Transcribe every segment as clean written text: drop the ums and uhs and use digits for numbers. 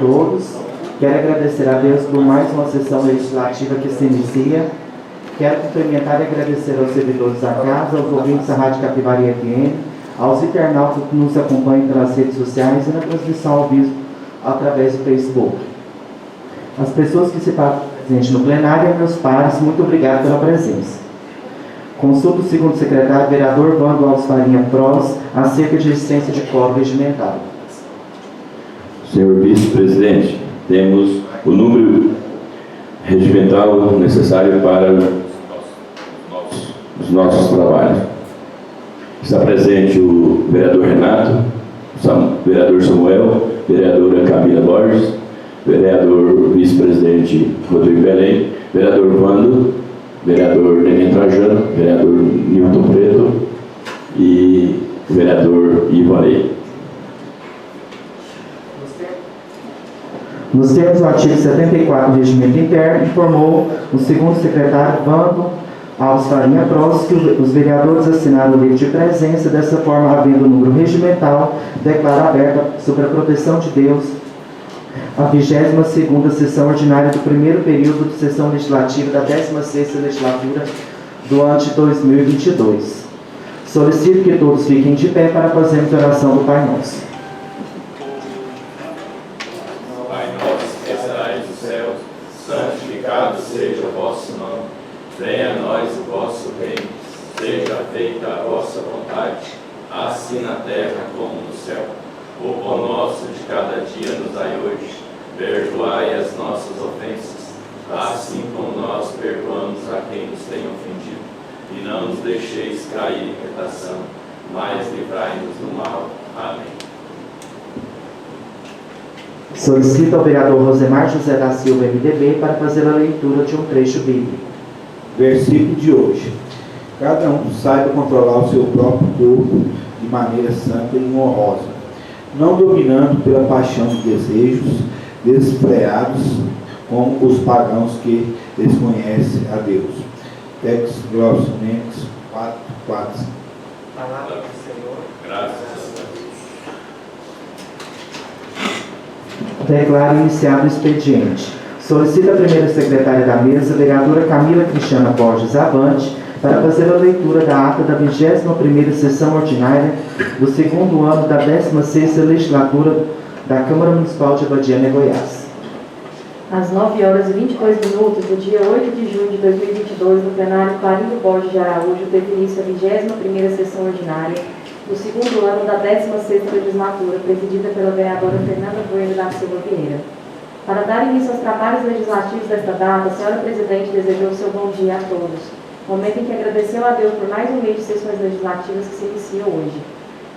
todos. Quero agradecer a Deus por mais uma sessão legislativa que se inicia. Quero cumprimentar e agradecer aos servidores da casa, aos ouvintes da Rádio Capivari FM, aos internautas que nos acompanham pelas redes sociais e na transmissão ao vivo através do Facebook. As pessoas que se fazem presentes no plenário e meus pares, muito obrigado pela presença. Consulta o segundo secretário, vereador Vando Alves Farinha Pros, acerca de existência de código regimental. Senhor vice-presidente, temos o número regimental necessário para os nossos trabalhos. Está presente o vereador Renato, vereador Samuel, vereadora Camila Borges, vereador vice-presidente Rodrigo Belém, vereador Vando, vereador Neném Trajano, vereador Nilton Preto e vereador Ivanei. Nos termos do artigo 74 do Regimento Interno, informou o segundo secretário Vando Alves Farinha Pros que os vereadores assinaram o livro de presença. Dessa forma, havendo o número regimental, declara aberta, sob a proteção de Deus, a 22ª sessão ordinária do primeiro período de sessão legislativa da 16ª legislatura do ano de 2022. Solicito que todos fiquem de pé para fazermos a oração do Pai Nosso. Santificado seja o vosso nome, venha a nós o vosso reino, seja feita a vossa vontade, assim na terra como no céu. O pão nosso de cada dia nos dai hoje, perdoai as nossas ofensas, assim como nós perdoamos a quem nos tem ofendido, e não nos deixeis cair em tentação, mas livrai-nos do mal. Amém. Solicito ao vereador Rosemar José da Silva, MDB, para fazer a leitura de um trecho bíblico. Versículo de hoje. Cada um saiba controlar o seu próprio corpo de maneira santa e honrosa, não dominando pela paixão de desejos desfreados, como os pagãos que desconhecem a Deus. Texto Glossos 4:4. Palavra do Senhor. Graças a Deus. Declaro iniciado o expediente. Solicito a primeira secretária da mesa, vereadora Camila Cristiana Borges Avante, para fazer a leitura da ata da 21ª sessão ordinária do segundo ano da 16ª legislatura da Câmara Municipal de Abadiânia, Goiás. Às 9h22 do dia 8 de junho de 2022, no plenário Clarindo Borges de Araújo, teve início a 21ª sessão ordinária do segundo ano da 16ª legislatura, presidida pela vereadora Fernanda Bueno da Silva Vieira. Para dar início aos trabalhos legislativos desta data, a senhora presidente desejou seu bom dia a todos, momento em que agradeceu a Deus por mais um mês de sessões legislativas que se iniciam hoje.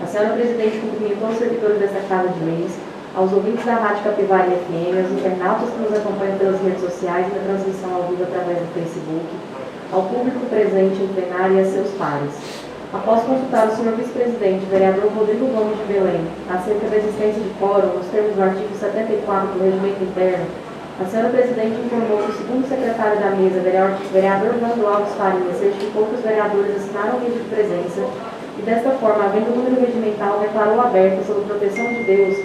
A senhora presidente cumprimentou os servidores desta casa de leis, aos ouvintes da Rádio Capivari FM, aos internautas que nos acompanham pelas redes sociais e na transmissão ao vivo através do Facebook, ao público presente em plenário e a seus pares. Após consultar o senhor vice-presidente, vereador Rodrigo Gomes de Belém, acerca da existência de quórum nos termos do artigo 74 do Regimento Interno, a senhora presidente informou que o segundo secretário da mesa, vereador Vando Alves Farinha, certificou que os vereadores assinaram o livro de presença e, desta forma, havendo o número regimental, declarou aberta, sob proteção de Deus,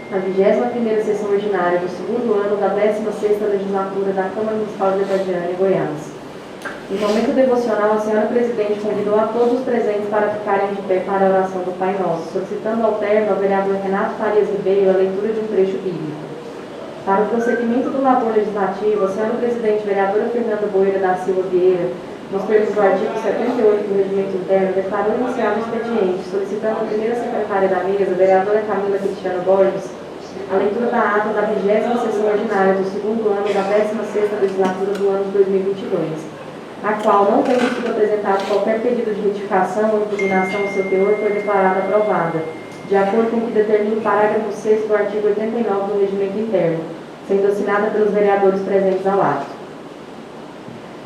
a 21ª sessão ordinária do segundo ano da 16ª legislatura da Câmara Municipal de Abadiânia, Goiás. Em momento devocional, a senhora presidente convidou a todos os presentes para ficarem de pé para a oração do Pai Nosso, solicitando ao termo ao vereador Renato Farias Ribeiro a leitura de um trecho bíblico. Para o prosseguimento do labor legislativo, a senhora presidente vereadora Fernanda Boeira da Silva Vieira, nos termos do artigo 78 do Regimento Interno, declarou iniciado o expediente, solicitando a primeira secretária da mesa, vereadora Camila Cristiana Borges, a leitura da ata da 20ª sessão ordinária do segundo ano da 16ª legislatura do ano de 2022. A qual, não tendo sido apresentado qualquer pedido de retificação ou impugnação ao seu teor, foi declarada aprovada, de acordo com o que determina o parágrafo 6º do artigo 89 do Regimento Interno, sendo assinada pelos vereadores presentes ao ato.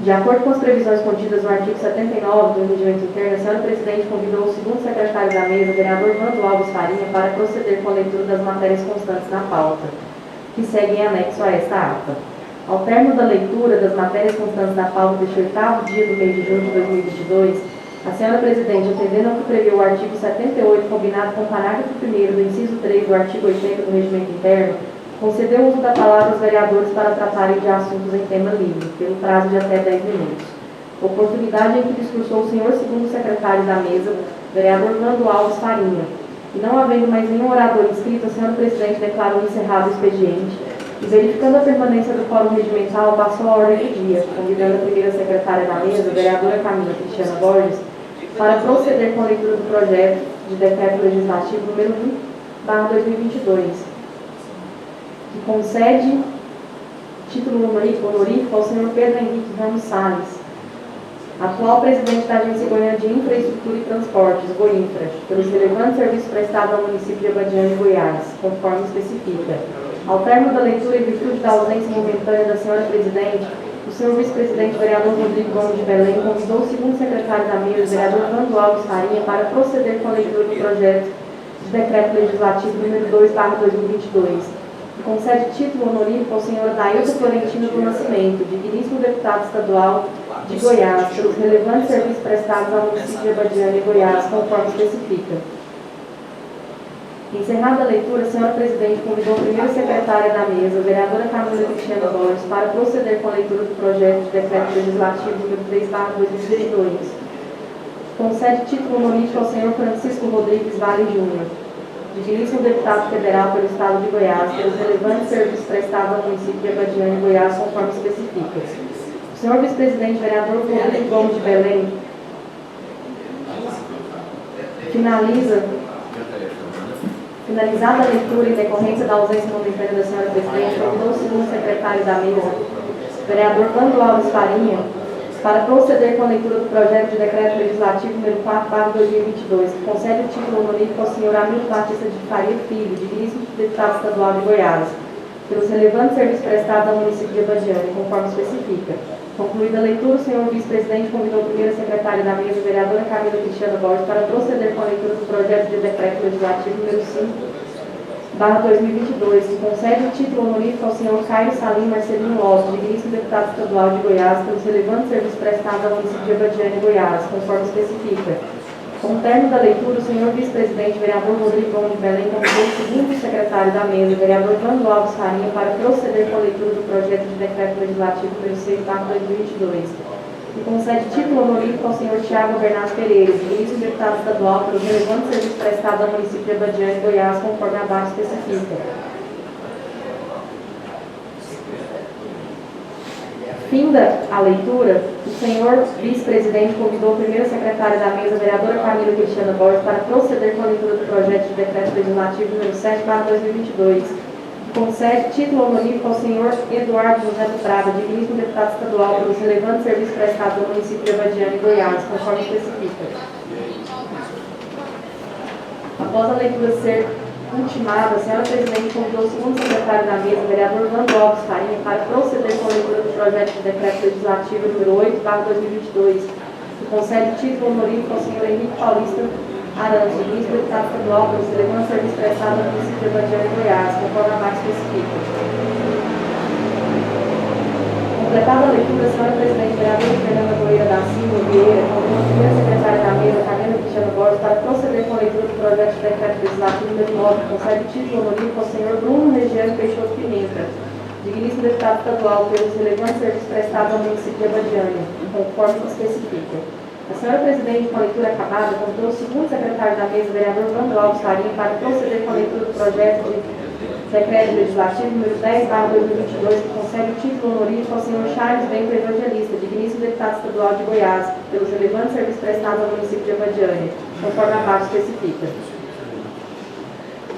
De acordo com as previsões contidas no artigo 79 do Regimento Interno, a senhora presidente convidou o segundo secretário da mesa, vereador Vando Alves Farinha, para proceder com a leitura das matérias constantes na pauta, que seguem anexo a esta ata. Ao término da leitura das matérias constantes da pauta deste 8º dia do mês de junho de 2022, a senhora presidente, atendendo ao que prevê o artigo 78, combinado com o parágrafo 1º do inciso 3 do artigo 80 do Regimento Interno, conceder o uso da palavra aos vereadores para tratarem de assuntos em tema livre, pelo prazo de até 10 minutos. Oportunidade em que discursou o senhor segundo secretário da mesa, vereador Nando Alves Farinha. E não havendo mais nenhum orador inscrito, a senhora presidente declarou encerrado o expediente e, verificando a permanência do quórum regimental, passou a ordem do dia, convidando a primeira secretária da mesa, vereadora Camila Cristiana Borges, para proceder com a leitura do projeto de decreto legislativo número 1/2022, que concede título honorífico ao senhor Pedro Henrique Ramos Salles, atual presidente da Agência Goiana de Infraestrutura e Transportes, Goinfra, pelos relevantes serviços prestados ao município de Abadiânia, Goiás, conforme especifica. Ao término da leitura e virtude da ausência momentânea da senhora presidente, o senhor vice-presidente vereador Rodrigo Gomes de Belém convidou o segundo secretário da mesa, vereador Nando Alves Farinha, para proceder com a leitura do projeto de decreto legislativo número 2/2022, que concede título honorífico ao senhor Adailton Florentino do Nascimento, digníssimo deputado estadual de Goiás, pelos relevantes serviços prestados ao município de Abadiânia, Goiás, conforme especifica. Encerrada a leitura, a senhora presidente convidou a primeira secretária da mesa, a vereadora Camila Cristiana Borges, para proceder com a leitura do projeto de decreto legislativo número 3/2022. Concede título honorífico ao senhor Francisco Rodrigues Vale Júnior, digníssimo deputado federal pelo estado de Goiás, pelos relevantes serviços prestados ao município de Abadiânia, Goiás, conforme especifica. O senhor vice-presidente vereador Rodrigo Gomes de Belém finalizada a leitura em decorrência da ausência momentânea da senhora presidente, convidou o segundo secretário da mesa, vereador Nando Alves Farinha, para proceder com a leitura do projeto de decreto legislativo número 4/2022, que concede o título honorífico ao senhor Hamilton Batista de Faria Filho, digníssimo deputado estadual de Goiás, pelos relevantes serviços prestados ao município de Abadiânia, conforme especifica. Concluída a leitura, o senhor vice-presidente convidou a primeira secretária da mesa, vereadora Camila Cristiana Borges, para proceder com a leitura do projeto de decreto legislativo número 5/2022, que concede o título honorífico ao senhor Caio Salim Marcelino Lopes, digníssimo deputado estadual de Goiás, pelos relevantes serviços prestados ao município de Abadiânia, Goiás, conforme especifica. Com o término da leitura, o senhor vice-presidente vereador Rodrigo Gomes de Belém convidou o segundo secretário da mesa, vereador Nando Alves Farinha, para proceder com a leitura do projeto de decreto legislativo número 6/2022, que concede título honorífico ao senhor Tiago Bernardo Pereira, digníssimo deputado estadual pelos relevantes serviços prestados ao município de Abadiânia, Goiás, conforme abaixo especifica. Finda a leitura, o senhor vice-presidente convidou a primeira secretária da mesa, vereadora Camila Cristiana Borges, para proceder com a leitura do projeto de decreto legislativo número 7/2022, que concede título honorífico ao senhor Eduardo José do Prado, digníssimo deputado estadual pelos relevantes serviços prestados ao município de Abadiânia, Goiás, conforme especifica. Após a leitura ser ultimada, a senhora presidente convidou o segundo secretário da mesa, vereador Nando Alves Farinha, para proceder com a leitura do projeto de decreto legislativo número 8/2022, que concede título honorífico ao senhor Henrique Paulista Arantes, digníssimo deputado estadual pelos relevantes serviços prestados ao município de Abadiânia, Goiás, conforme abaixo especifica. Completada a leitura, a senhora presidente vereadora Fernanda Moreira da Silva Vieira convidou a primeira secretária da mesa, Camila Cristiana Borges, para proceder com a leitura do projeto de decreto legislativo número 9, que concede título honorífico ao senhor Bruno Regiane Peixoto Pimenta, digníssimo deputado estadual pelos relevantes serviços prestados ao município de Abadiânia, conforme especifica. A senhora presidente, com a leitura acabada, convidou o segundo secretário da mesa, vereador Nando Alves Farinha, para proceder com a leitura do projeto de decreto legislativo número 10/2022, que concede o título honorífico ao senhor Charles Bento Evangelista, digníssimo deputado estadual de Goiás, pelos relevantes serviços prestados ao município de Abadiânia, conforme abaixo especifica.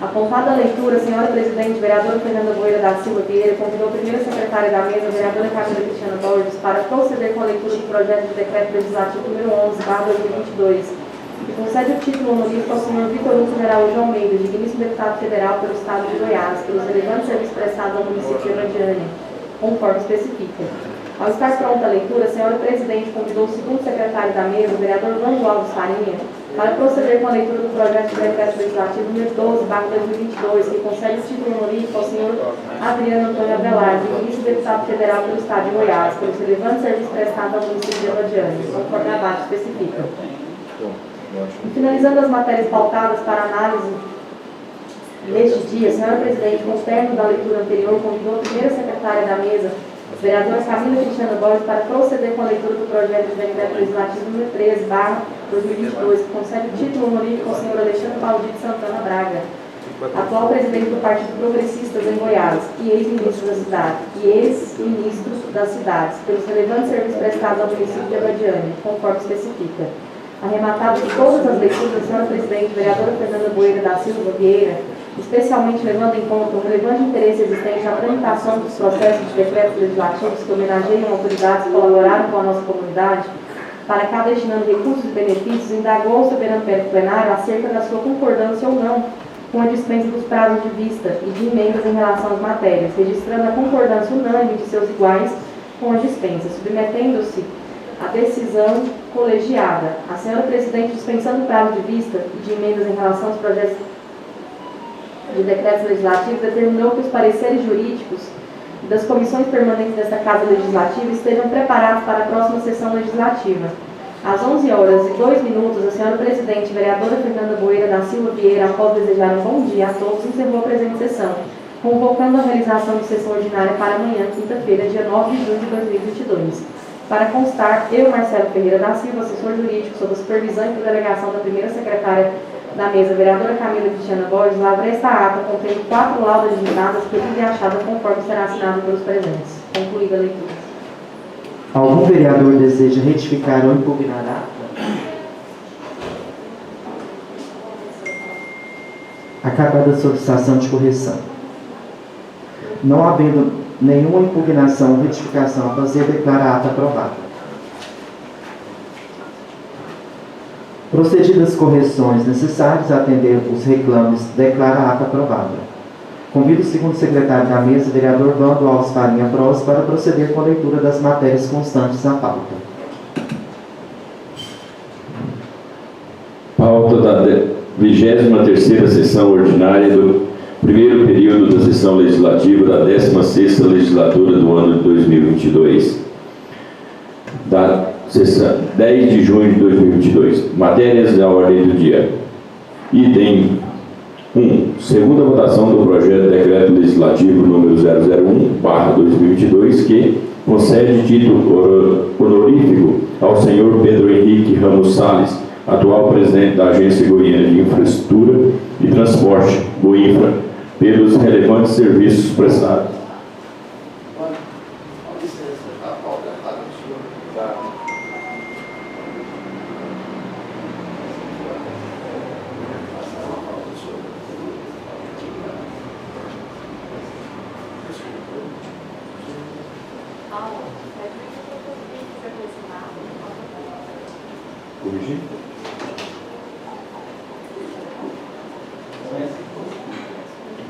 Apontada a leitura, a senhora presidente, vereadora Fernanda Moreira da Silva Vieira, convidou a primeira secretária da mesa, vereadora Camila Cristiana Borges, para proceder com a leitura do projeto de decreto legislativo número 11/2022, que concede o título honorífico ao senhor Vitor Hugo de Araújo Almeida, digníssimo deputado federal pelo estado de Goiás, pelos relevantes serviços prestados ao município de Abadiânia, conforme especifica. Ao estar pronta a leitura, a senhora presidente convidou o segundo secretário da mesa, o vereador Nando Alves Farinha, para proceder com a leitura do projeto de decreto legislativo número 12/2022, que concede o título honorífico ao senhor Adriano Antônio Avelar, digníssimo deputado federal pelo estado de Goiás, pelos relevantes serviços prestados ao município de Abadiânia, conforme abaixo especifica. E finalizando as matérias pautadas para análise Neste dia, a senhora presidente, com o término da leitura anterior, convidou a primeira secretária da mesa, vereadora Camila Cristiana Borges, para proceder com a leitura do projeto de decreto legislativo número 13/2022, que concede o título honorífico ao senhor Alexandre Valdir Santana Braga, atual presidente do Partido Progressistas em Goiás e ex-ministro das cidades, pelos relevantes serviços prestados ao município de Abadiânia, conforme especifica. Arrematado de todas as leituras, a senhora presidente, vereadora Fernanda Boeira da Silva Vieira, especialmente levando em conta o relevante interesse existente na tramitação dos processos de decretos legislativos que homenageiam autoridades que colaboraram com a nossa comunidade, para cá destinando recursos e benefícios, indagou ao soberano plenário acerca da sua concordância ou não com a dispensa dos prazos de vista e de emendas em relação às matérias, registrando a concordância unânime de seus iguais com a dispensa, submetendo-se à decisão colegiada. A senhora presidente, dispensando o prazo de vista e de emendas em relação aos projetos de decretos legislativos, determinou que os pareceres jurídicos das comissões permanentes desta Casa Legislativa estejam preparados para a próxima sessão legislativa. Às 11h02, a senhora presidente, vereadora Fernanda Boeira da Silva Vieira, após desejar um bom dia a todos, encerrou a presente sessão, convocando a realização de sessão ordinária para amanhã, quinta-feira, dia 9 de junho de 2022. Para constar, eu, Marcelo Ferreira da Silva, assessor jurídico, sob a supervisão e delegação da primeira secretária da mesa, vereadora Camila Cristiana Borges, lavrei esta ata contendo 4 laudas digitadas que eu achada conforme será assinado pelos presentes. Concluída a leitura. Algum vereador deseja retificar ou impugnar a ata? Acabada a solicitação de correção. Não havendo nenhuma impugnação ou retificação a fazer, declara a ata aprovada. Procedidas correções necessárias a atender os reclames, declara a ata aprovada. Convido o segundo secretário da mesa, vereador Vando Alves Farinha Pros, para proceder com a leitura das matérias constantes à pauta. Pauta da 23ª sessão ordinária do primeiro período da sessão legislativa da 16ª legislatura do ano de 2022. Da sessão 10 de junho de 2022. Matérias da ordem do dia. Item 1. Segunda votação do projeto de decreto legislativo número 001/2022, que concede título honorífico ao senhor Pedro Henrique Ramos Salles, atual presidente da Agência Goiana de Infraestrutura e Transporte, Goinfra, pelos relevantes serviços prestados.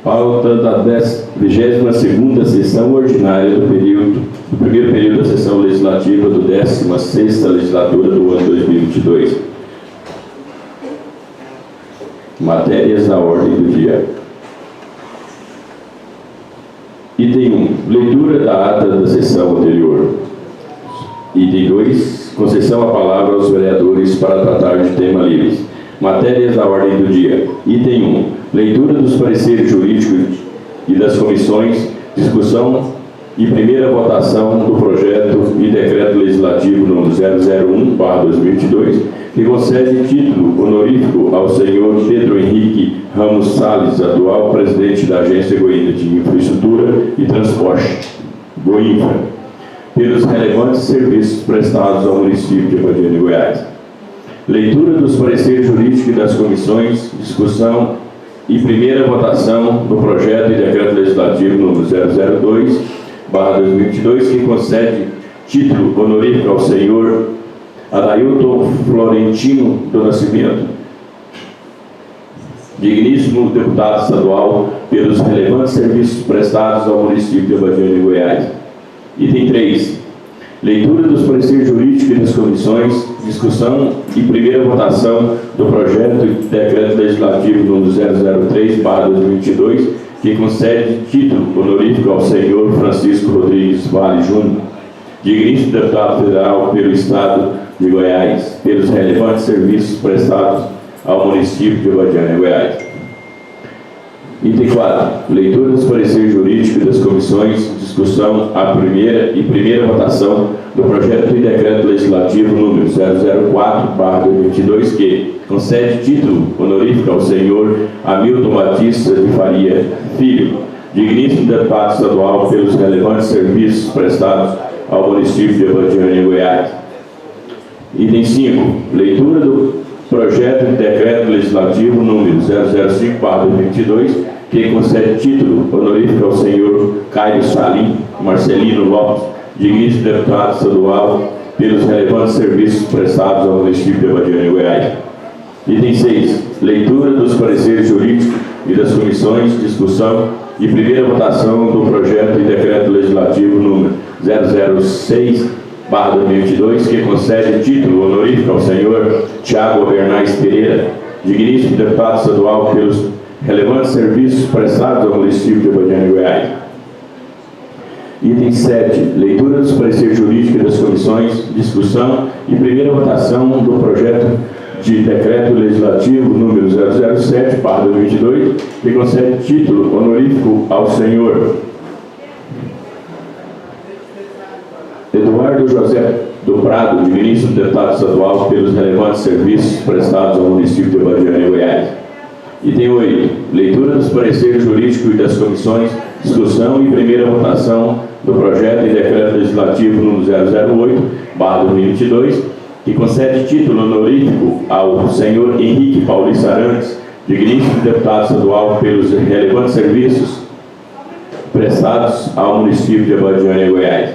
Pauta da 22ª sessão ordinária do primeiro período da sessão legislativa do 16ª legislatura do ano 2022. Matérias da ordem do dia. Item 1. Leitura da ata da sessão anterior. Item 2. Concessão à palavra aos vereadores para tratar de tema livres. Matérias da ordem do dia. Item 1. Leitura dos pareceres jurídicos e das comissões, discussão e primeira votação do projeto de decreto legislativo número 001/2022, que concede título honorífico ao senhor Pedro Henrique Ramos Salles, atual presidente da Agência Goiana de Infraestrutura e Transporte, Goinfra, pelos relevantes serviços prestados ao município de Abadiânia, Goiás. Leitura dos pareceres jurídicos e das comissões, discussão e primeira votação do projeto de decreto legislativo número 002/2022, que concede título honorífico ao senhor Adailton Florentino do Nascimento, digníssimo deputado estadual, pelos relevantes serviços prestados ao município de Abadiânia, Goiás. Item 3. Leitura dos pareceres jurídicos e das comissões, discussão e primeira votação do projeto de decreto legislativo número 003/2022, que concede título honorífico ao senhor Francisco Rodrigues Vale Júnior, digníssimo deputado federal pelo Estado de Goiás, pelos relevantes serviços prestados ao município de Abadiânia, Goiás. Item 4. Leitura dos pareceres jurídicos das comissões, discussão a primeira votação do projeto de decreto legislativo número 004/2022, que concede título honorífico ao senhor Hamilton Batista de Faria Filho, digníssimo deputado estadual, pelos relevantes serviços prestados ao município de Abadiânia, Goiás. Item 5. Leitura do projeto de decreto legislativo número 005/2022, que concede título honorífico ao senhor Caio Salim Marcelino Lopes, digníssimo deputado estadual, pelos relevantes serviços prestados ao município de Abadiânia, Goiás. Item 6. Leitura dos pareceres jurídicos e das comissões, discussão e primeira votação do projeto de decreto legislativo número 006/2022, que concede título honorífico ao senhor Tiago Bernais Pereira, digníssimo deputado estadual, pelos relevantes serviços prestados ao município de Abadiânia, Goiás. Item 7. Leitura dos pareceres jurídicos das comissões, discussão e primeira votação do projeto de decreto legislativo número 007/2022, que concede título honorífico ao senhor Eduardo José do Prado, digníssimo deputado estadual, pelos relevantes serviços prestados ao município de Abadiânia, Goiás. Item 8. Leitura dos pareceres jurídicos e das comissões, discussão e primeira votação do projeto de decreto legislativo número 008/2022, que concede título honorífico ao senhor Henrique Paulista Arantes, digníssimo deputado estadual, pelos relevantes serviços prestados ao município de Abadiânia, Goiás.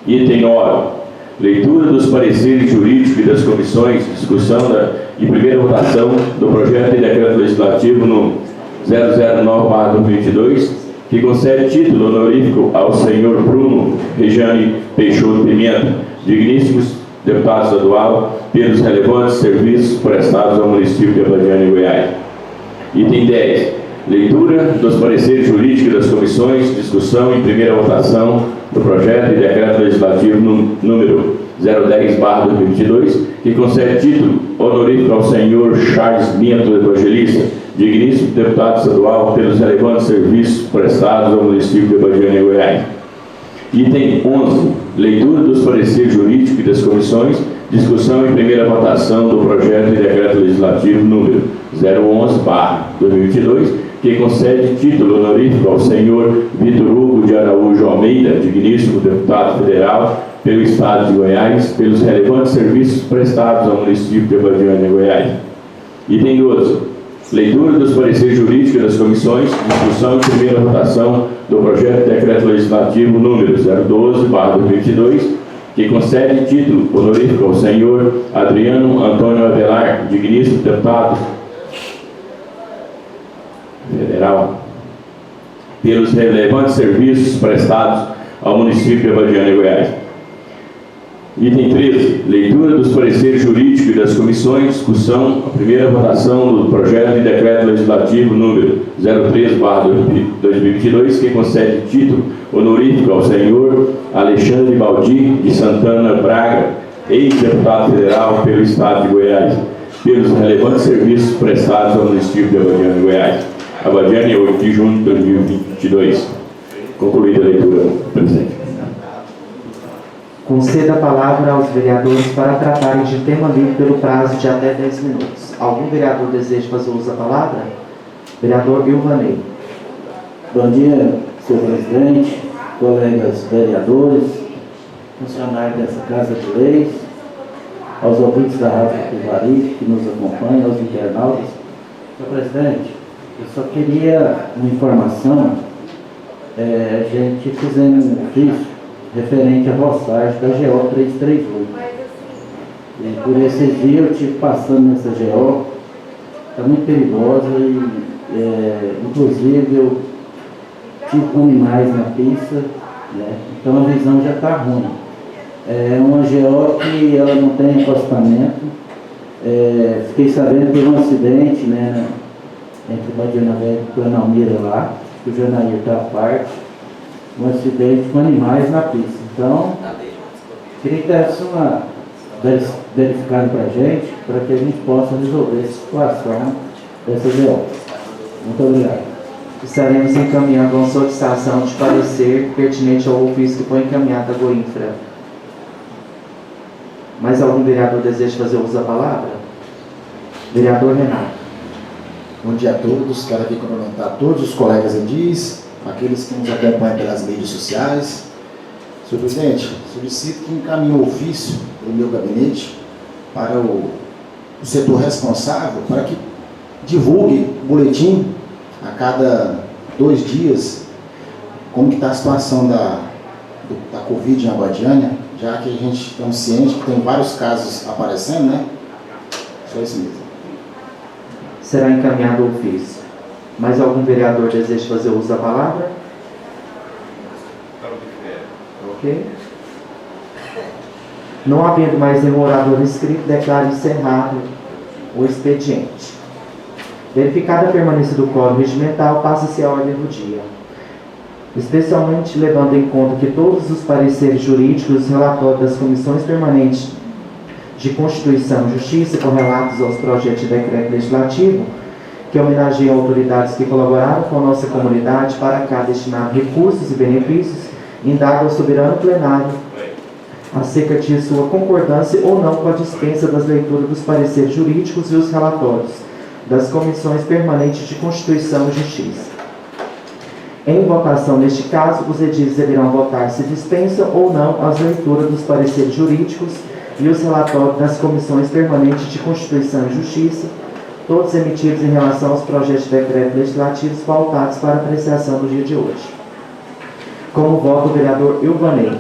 Item 9. Leitura dos pareceres jurídicos e das comissões, discussão e primeira votação do projeto de decreto legislativo no 009/2022, que concede título honorífico ao senhor Bruno Rejane Peixoto Pimenta, digníssimos deputado estadual, pelos relevantes serviços prestados ao município de Abadiânia, Goiás. Item 10. Leitura dos pareceres jurídicos das comissões, discussão e primeira votação do projeto de decreto legislativo número 010/2022, que concede título honorífico ao senhor Charles Minto Evangelista, digníssimo deputado estadual, pelos relevantes serviços prestados ao município de Abadiânia, Goiás. Item 11. Leitura dos pareceres jurídicos e das comissões, discussão e primeira votação do projeto de decreto legislativo número 011/2022, que concede título honorífico ao senhor Vitor Hugo de Araújo Almeida, digníssimo deputado federal, pelo Estado de Goiás, pelos relevantes serviços prestados ao município de Abadiânia, Goiás. Item 12. Leitura dos pareceres jurídicos das comissões, discussão e primeira votação do projeto de decreto legislativo número 012/2022, que concede título honorífico ao senhor Adriano Antônio Avelar, digníssimo deputado federal, pelos relevantes serviços prestados ao município de Abadiânia, Goiás. Item 13. Leitura dos pareceres jurídicos e das comissões, discussão, a primeira votação do projeto de decreto legislativo número 03/2022, que concede título honorífico ao senhor Alexandre Baldi de Santana Braga, ex-deputado federal pelo Estado de Goiás, pelos relevantes serviços prestados ao município de Abadiânia, Goiás. Abadiânia, 8 de junho de 2022. Concluída a leitura, presidente. Conceda a palavra aos vereadores para tratarem de tema livre pelo prazo de até 10 minutos. Algum vereador deseja fazer uso da palavra? Vereador Vilvanei. Bom dia, senhor presidente, colegas vereadores, funcionários dessa Casa de Leis, aos ouvintes da Rádio Capivari que nos acompanham, aos internautas. Senhor presidente, eu só queria uma informação. A gente fizemos um ofício referente à roçagem da GO 338. E por esses dias eu estive passando nessa GO, está muito perigosa e inclusive eu tive animais na pista, né? Então a visão já está ruim. É uma GO que ela não tem encostamento. Fiquei sabendo que teve um acidente, né, entre Abadiânia Velha e Planalmira lá, que o Janair está à parte. Um acidente com animais na pista. Então, queria que desse uma verificada para a gente, para que a gente possa resolver essa situação dessa GO. Muito obrigado. estaremos encaminhando uma solicitação de parecer pertinente ao ofício que foi encaminhado à Goinfra. Mais algum vereador deseja fazer uso da palavra? Vereador Renato. Bom dia a todos. Quero aqui cumprimentar todos os colegas edis, aqueles que nos acompanham pelas mídias sociais. Senhor presidente, solicito que encaminhe o ofício do meu gabinete para o setor responsável para que divulgue o boletim a cada 2 dias como que está a situação da Covid em Aguadiânia, já que a gente está ciente que tem vários casos aparecendo, né? Só isso mesmo. Será encaminhado o ofício. Mais algum vereador deseja fazer uso da palavra? Ok. Não havendo mais nenhum orador inscrito, declaro encerrado o expediente. Verificada a permanência do quórum regimental, passa-se a ordem do dia. Especialmente levando em conta que todos os pareceres jurídicos e relatórios das comissões permanentes de Constituição e Justiça correlatos aos projetos de decreto legislativo que homenageiam autoridades que colaboraram com a nossa comunidade para cá destinar recursos e benefícios, indago ao soberano plenário acerca de sua concordância ou não com a dispensa das leituras dos pareceres jurídicos e os relatórios das comissões permanentes de Constituição e Justiça. Em votação neste caso, os edis deverão votar se dispensam ou não as leituras dos pareceres jurídicos e os relatórios das comissões permanentes de Constituição e Justiça, todos emitidos em relação aos projetos de decreto legislativos pautados para apreciação do dia de hoje. Como voto o vereador Ilvanei.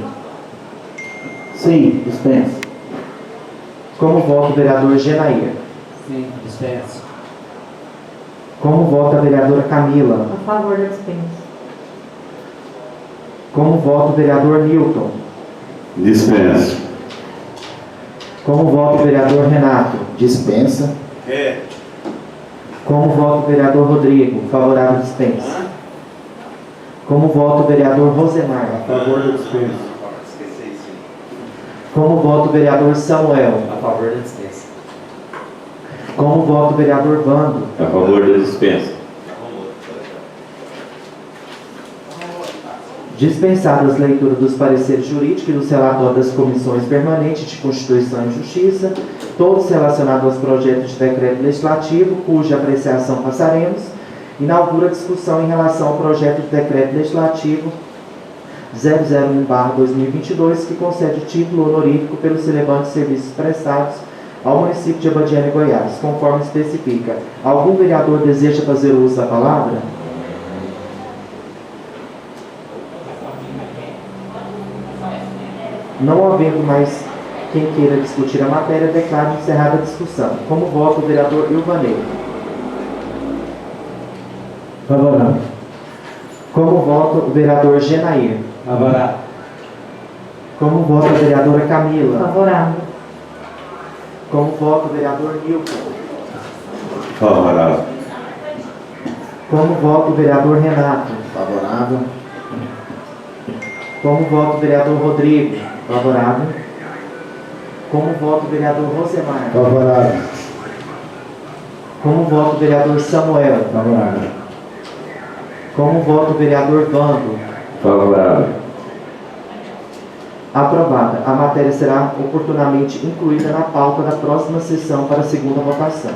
Sim, dispensa. Como voto o vereador Genair. Sim, dispensa. Como vota a vereadora Camila. A favor da dispensa. Como vota o vereador Newton. Dispensa. Como vota o vereador Renato. Dispensa. Como vota o vereador Rodrigo. Favorável à dispensa. Como vota o vereador Rosemar. A favor da dispensa. Como vota o vereador Samuel. A favor da dispensa. Como vota o vereador Vando. A favor da dispensa. Dispensadas as leituras dos pareceres jurídicos e dos relatórios das comissões permanentes de Constituição e Justiça, todos relacionados aos projetos de decreto legislativo, cuja apreciação passaremos, inaugura a discussão em relação ao projeto de decreto legislativo 001/2022, que concede título honorífico pelos relevantes serviços prestados ao município de Abadiânia, Goiás, conforme especifica. Algum vereador deseja fazer uso da palavra? Não havendo mais quem queira discutir a matéria, declaro encerrada a discussão. Como vota o vereador Ilvanei? Favorável. Como vota o vereador Genair? Favorável. Como vota a vereadora Camila? Favorável. Como vota o vereador Nilton? Favorável. Como vota o vereador Renato? Favorável. Como vota o vereador Rodrigo? Favorável. Como vota o vereador Rosemar? Favorável. Como vota o vereador Samuel? Favorável. Como vota o vereador Vando? Favorável. Aprovada. A matéria será oportunamente incluída na pauta da próxima sessão para a segunda votação.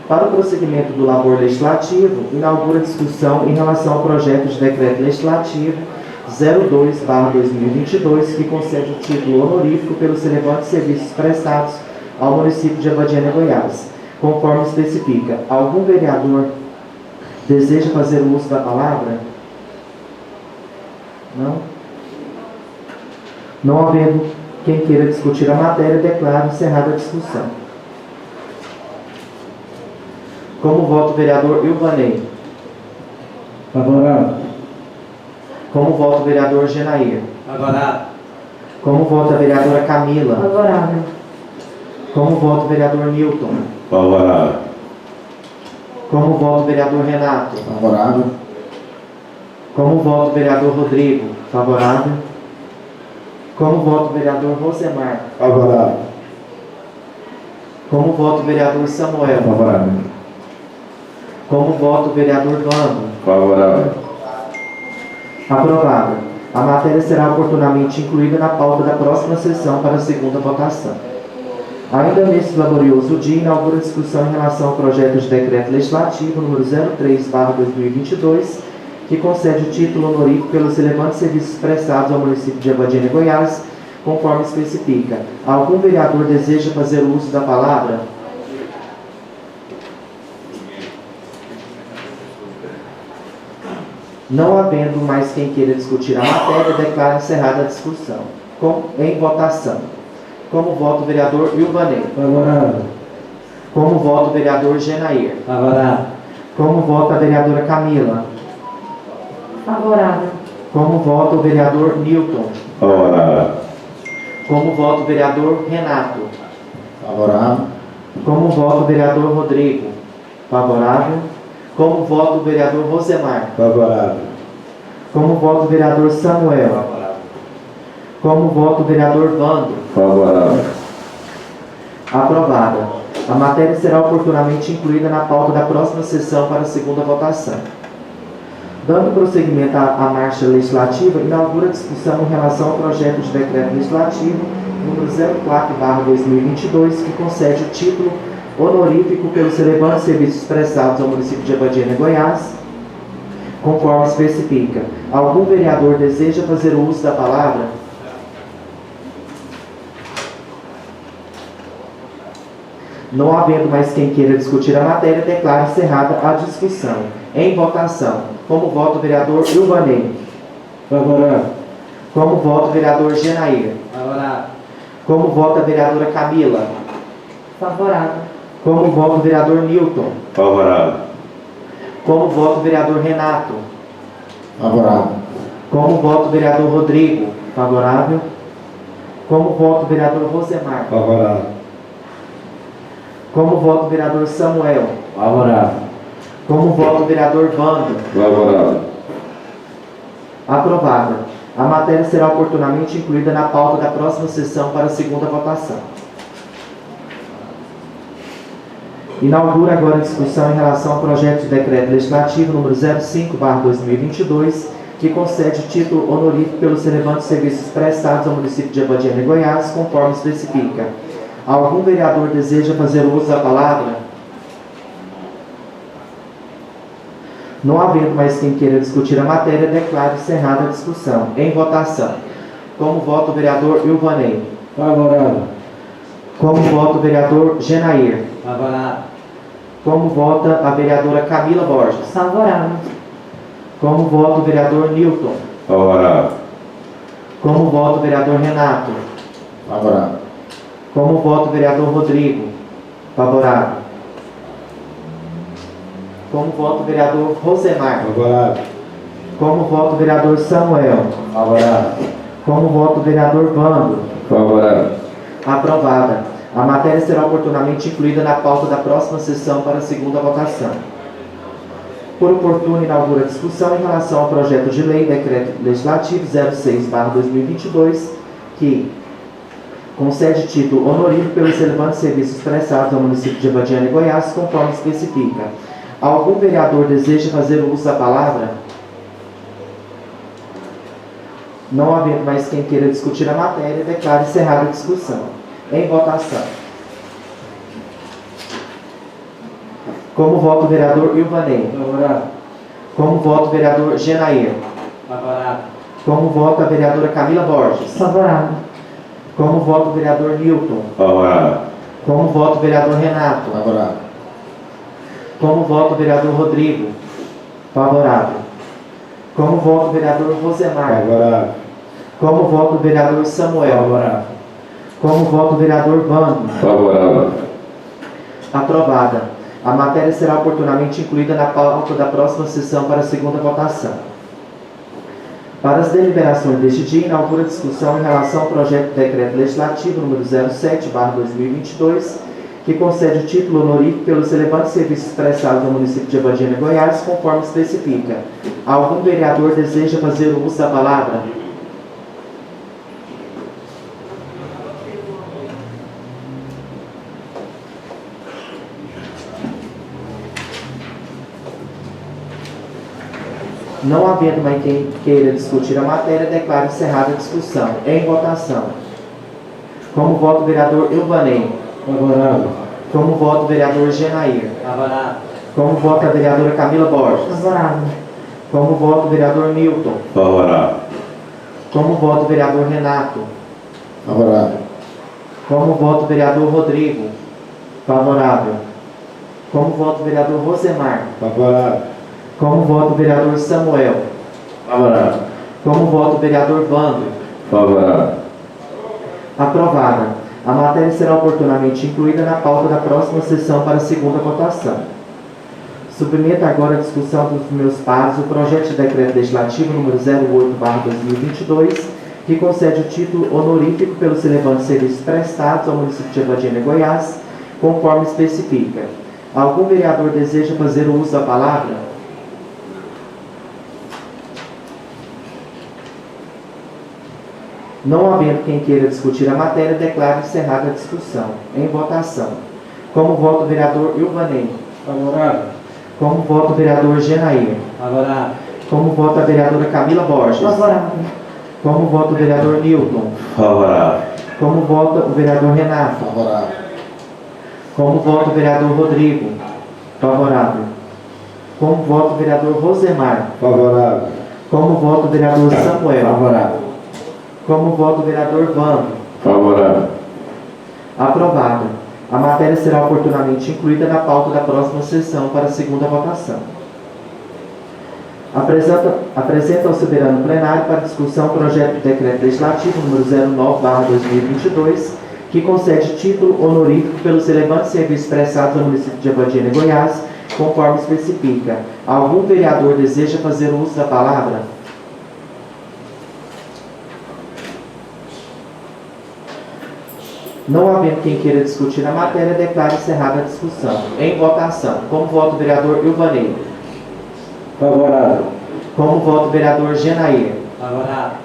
Para o prosseguimento do labor legislativo, inaugura a discussão em relação ao projeto de decreto legislativo 02/2022, que concede o título honorífico pelos relevantes serviços prestados ao município de Abadiânia, Goiás, conforme especifica. Algum vereador deseja fazer uso da palavra? Não? Não havendo quem queira discutir a matéria, declaro encerrada a discussão. Como vota o vereador Ilvanei? Favorável. Como vota o vereador Genair? Favorável. Como vota a vereadora Camila? Favorável. Como vota o vereador Newton? Favorável. Como vota o vereador Renato? Favorável. Como vota o vereador Rodrigo? Favorável. Como vota o vereador Rosemar? Favorável. Como vota o vereador Samuel? Favorável. Como vota o vereador Vando? Favorável. Aprovada. A matéria será oportunamente incluída na pauta da próxima sessão para a segunda votação. Ainda neste glorioso dia, inaugura a discussão em relação ao projeto de decreto legislativo número 03/2022, que concede o título honorífico pelos relevantes serviços prestados ao município de Abadiânia, Goiás, conforme especifica. Algum vereador deseja fazer uso da palavra? Não havendo mais quem queira discutir a matéria, declaro encerrada a discussão. Em votação. Como vota o vereador Ilvanei? Favorável. Como vota o vereador Genair? Favorável. Como vota a vereadora Camila? Favorável. Como vota o vereador Newton? Favorável. Como vota o vereador Renato? Favorável. Como vota o vereador Rodrigo? Favorável. Como vota o vereador Rosemar? Favorável. Como vota o vereador Samuel? Favorável. Como vota o vereador Vando? Favorável. Aprovada. A matéria será oportunamente incluída na pauta da próxima sessão para a segunda votação. Dando prosseguimento à marcha legislativa, inaugura a discussão em relação ao projeto de decreto legislativo número 04/2022, que concede o título honorífico pelos relevantes serviços prestados ao município de Abadiânia, Goiás, conforme especifica. Algum vereador deseja fazer uso da palavra? Não havendo mais quem queira discutir a matéria, declaro encerrada a discussão. Em votação. Como vota o vereador Ilvanei? Favorável. Como vota o vereador Genair? Favorável. Como vota a vereadora Camila? Favorável. Como vota o vereador Newton? Favorável. Como vota o vereador Renato? Favorável. Como vota o vereador Rodrigo? Favorável. Como vota o vereador Rosemar? Favorável. Como vota o vereador Samuel? Favorável. Como vota o vereador Vando? Favorável. Aprovada. A matéria será oportunamente incluída na pauta da próxima sessão para a segunda votação. Inaugura agora a discussão em relação ao projeto de decreto legislativo número 05/2022, que concede o título honorífico pelos relevantes serviços prestados ao município de Abadiânia, Goiás, conforme especifica. Algum vereador deseja fazer uso da palavra? Não havendo mais quem queira discutir a matéria, declaro encerrada a discussão. Em votação. Como vota o vereador Ilvanei? Favorável. Como vota o vereador Genair? Favorável. Como vota a vereadora Camila Borges? Favorável. Como vota o vereador Newton? Favorável. Como vota o vereador Renato? Favorável. Como vota o vereador Rodrigo? Favorável. Como vota o vereador Rosemar? Favorável. Como vota o vereador Samuel? Favorável. Como vota o vereador Vando? Favorável. Aprovada. A matéria será oportunamente incluída na pauta da próxima sessão para a segunda votação. Por oportuno, inaugura a discussão em relação ao projeto de lei, decreto legislativo 06/2022, que concede título honorífico pelos relevantes serviços prestados ao município de Abadiânia, Goiás, conforme especifica. Algum vereador deseja fazer uso da palavra? Não havendo mais quem queira discutir a matéria, declaro encerrada a discussão. Em votação. Como vota o vereador Ilvanei? Favorável. Como vota o vereador Genair? Favorável. Como vota a vereadora Camila Borges? Favorável. Como vota o vereador Newton? Favorável. Como vota o vereador Renato? Favorável. Como vota o vereador Rodrigo? Favorável. Como vota o vereador Rosemar? Favorável. Como vota o vereador Samuel? Favorável. Como vota o vereador Vando? Favorável. Aprovada. A matéria será oportunamente incluída na pauta da próxima sessão para a segunda votação. Para as deliberações deste dia, inaugura a discussão em relação ao projeto de decreto legislativo número 07/2022, que concede o título honorífico pelos relevantes serviços prestados ao município de Abadiânia, Goiás, conforme especifica. Algum vereador deseja fazer o uso da palavra? Não havendo mais quem queira discutir a matéria, declaro encerrada a discussão. Em votação. Como voto, o vereador Ilvanei. Favorável. Como voto, o vereador Genair. Favorável. Como voto, a vereadora Camila Borges. Favorável. Como voto, o vereador Milton. Favorável. Como voto, o vereador Renato. Favorável. Como voto, o vereador Rodrigo. Favorável. Como voto, o vereador Rosemar. Favorável. Como voto, o vereador Samuel. Favorável. Como voto, o vereador Vando. Favorável. Aprovada. A matéria será oportunamente incluída na pauta da próxima sessão para a segunda votação. Submeto agora à discussão dos meus pares o projeto de decreto legislativo número 08/2022, que concede o título honorífico pelos relevantes serviços prestados ao município de Abadiânia, Goiás, conforme especifica. Algum vereador deseja fazer o uso da palavra? Não havendo quem queira discutir a matéria, declaro encerrada a discussão. Em votação. Como voto, o vereador Ilvanei. Favorável. Como voto, o vereador Genair. Favorável. Como voto, a vereadora Camila Borges. Favorável. Como voto, o vereador Newton. Favorável. Como voto, o vereador Renato. Favorável. Como voto, o vereador Rodrigo. Favorável. Como voto, o vereador Rosemar. Favorável. Como voto, o vereador Samuel. Favorável. Como voto, o vereador Vando. Favorável. Aprovada. A matéria será oportunamente incluída na pauta da próxima sessão para a segunda votação. Apresenta ao soberano plenário para discussão o projeto de decreto legislativo número 09/2022, que concede título honorífico pelos relevantes serviços prestados ao município de Abadiânia, Goiás, conforme especifica. Algum vereador deseja fazer uso da palavra? Não havendo quem queira discutir a matéria, declaro encerrada a discussão. Em votação. Como voto, o vereador Ilvanei. Favorável. Como voto, o vereador Genair. Favorável.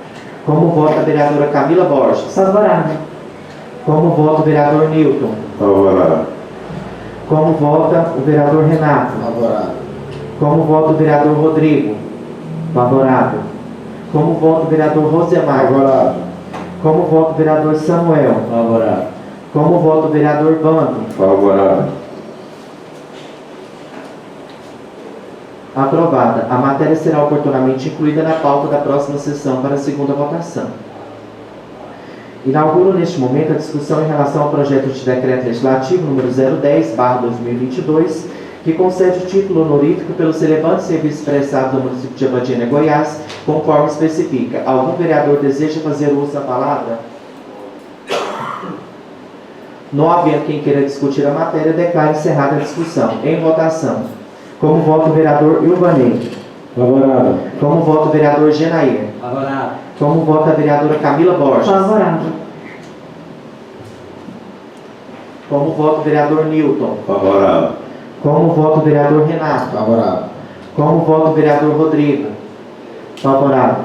Como voto, a vereadora Camila Borges. Favorável. Como voto, o vereador Newton. Favorável. Como vota o vereador Renato. Favorável. Como vota o vereador Rodrigo. Favorável. Como vota o vereador Rosemar. Favorável. Como vota o vereador Samuel. Favorável. Como vota o vereador Vando. Favorável. Aprovada. A matéria será oportunamente incluída na pauta da próxima sessão para a segunda votação. Inauguro neste momento a discussão em relação ao projeto de decreto legislativo número 010/2022, que concede o título honorífico pelos relevantes serviços prestados ao município de Abadiânia, Goiás, conforme especifica. Algum vereador deseja fazer uso da palavra? Não havendo quem queira discutir a matéria, declaro encerrada a discussão. Em votação. Como voto o vereador Ilvanei. Favorável. Como voto o vereador Genair. Favorável. Como vota a vereadora Camila Borges. Favorável. Como vota o vereador Newton. Favorável. Como vota o vereador Renato. Favorável. Como vota o vereador Rodrigo. Favorável.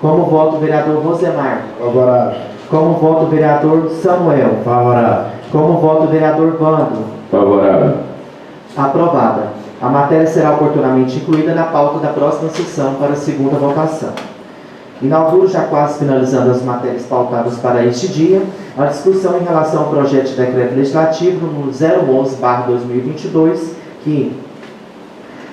Como vota o vereador Rosemar. Favorável. Como vota o vereador Samuel. Favorável. Como vota o vereador Vando. Favorável. Aprovada. A matéria será oportunamente incluída na pauta da próxima sessão para a segunda votação. Inauguro, já quase finalizando as matérias pautadas para este dia, a discussão em relação ao projeto de decreto legislativo número 011/2022, que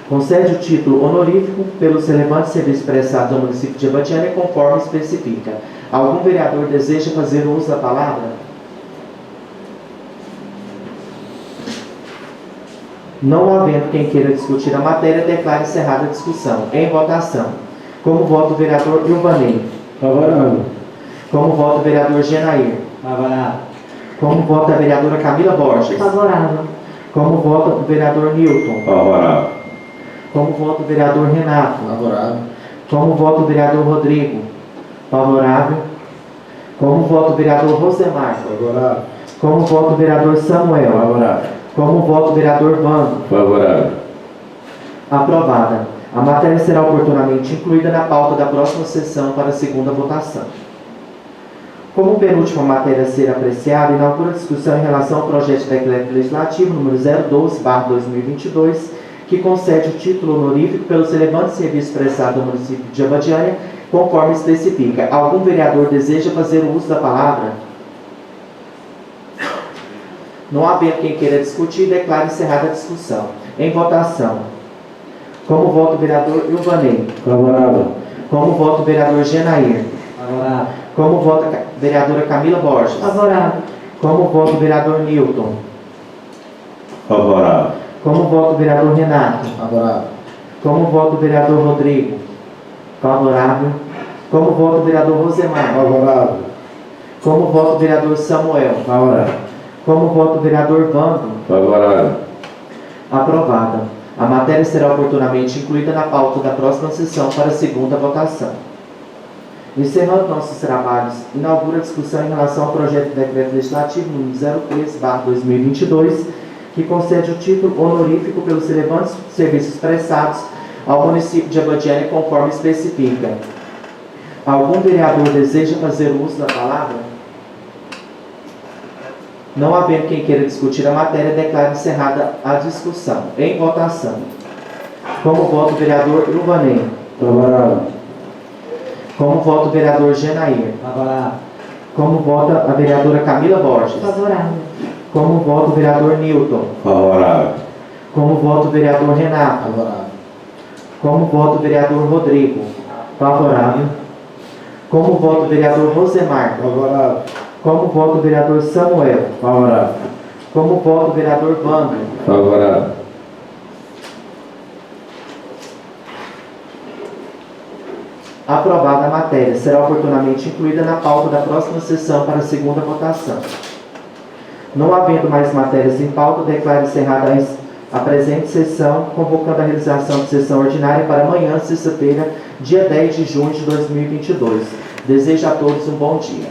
concede o título honorífico pelos relevantes serviços prestados ao município de Abadiânia, conforme especifica. Algum vereador deseja fazer uso da palavra? Não havendo quem queira discutir a matéria, declaro encerrada a discussão. Em votação. Como vota o vereador Ilvanei. Favorável. Como vota o vereador Genair. Favorável. Como vota a vereadora Camila Borges. Favorável. Como vota o vereador Newton. Favorável. Como vota o vereador Renato. Favorável. Como vota o vereador Rodrigo. Favorável. Como vota o vereador Rosemar. Favorável. Como vota o vereador Samuel. Favorável. Como vota o vereador Vando. Favorável. Aprovada. A matéria será oportunamente incluída na pauta da próxima sessão para a segunda votação. Como penúltima matéria a ser apreciada, inaugura a discussão em relação ao projeto de decreto legislativo número 012/2022, que concede o título honorífico pelos relevantes serviços prestados ao município de Abadiânia, conforme especifica. Algum vereador deseja fazer o uso da palavra? Não havendo quem queira discutir, declaro encerrada a discussão. Em votação. Como vota o vereador Ilvanei? Favorável. Como vota o vereador Genair? Favorável. Como vota a vereadora Camila Borges? Favorável. Como vota o vereador Newton? Favorável. Como vota o vereador Renato? Favorável. Como vota o vereador Rodrigo? Favorável. Como vota o vereador Rosemar? Favorável. Como vota o vereador Samuel? Favorável. Como vota o vereador Vando? Favorável. Aprovada. A matéria será oportunamente incluída na pauta da próxima sessão para a segunda votação. Encerrando nossos trabalhos, inaugura a discussão em relação ao projeto de decreto legislativo número 03/2022, que concede o título honorífico pelos relevantes serviços prestados ao município de Abadiânia, conforme especifica. Algum vereador deseja fazer uso da palavra? Não havendo quem queira discutir a matéria, declaro encerrada a discussão. Em votação. Como vota o vereador Ilvanei? Favorável. Como vota o vereador Genair? Favorável. Como vota a vereadora Camila Borges? Favorável. Como vota o vereador Newton? Favorável. Como vota o vereador Renato? Favorável. Como vota o vereador Rodrigo? Favorável. Como vota o vereador Rosemar? Favorável. Como vota o vereador Samuel? Favorável. Como vota o vereador Vando? Favorável. Aprovada a matéria, será oportunamente incluída na pauta da próxima sessão para a segunda votação. Não havendo mais matérias em pauta, declaro encerrada a presente sessão, convocando a realização de sessão ordinária para amanhã, sexta-feira, dia 10 de junho de 2022. Desejo a todos um bom dia.